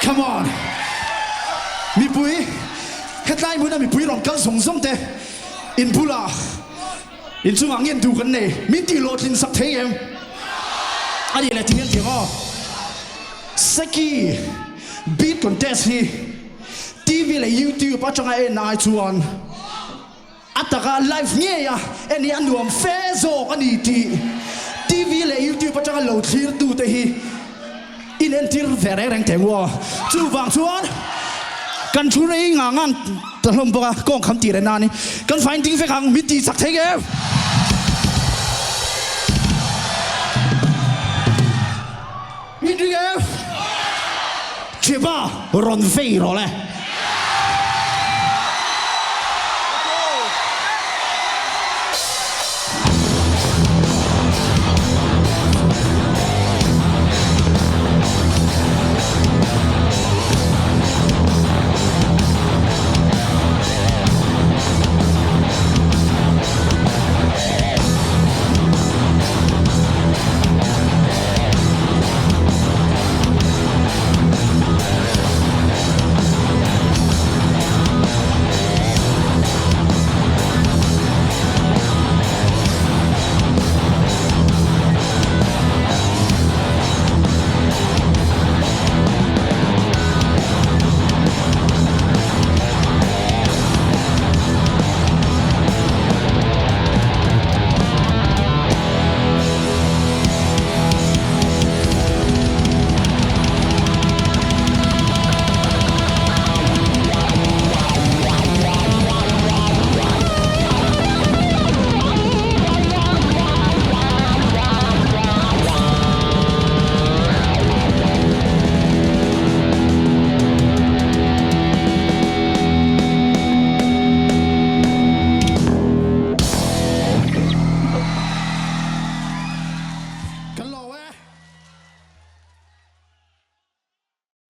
come on มีปุ้ยเฮ็ดไล่มือนะมีปุ้ยรองกันส่งส่งเตอินพูลาอินช่วงเงี้ยดูกันเนี่ยมีตีโลทินสักเทียมอันนี้แหละที่เงี้ยเถียงอ๋อสกีบีทคอนเทสต์ทีวีและยูทูบปัจจุบันนายชวนอัตราไลฟ์เนี่ยอันนี้อันรวมเฟซอันนี้ทีวีและยูทูบปัจจุบันเราทีร์ดูแต่ฮีอินเอ็นทีร์แฝงแรงแข็งวัวจู่บางชวนกันชุนไอ้งานตลมปะก้องคำตีเรนนานี่กันไฟติ้งเฟกังมิตีสักเทเกฟมิตีเกฟเชื่อป่ะรอนเฟ่รอเลย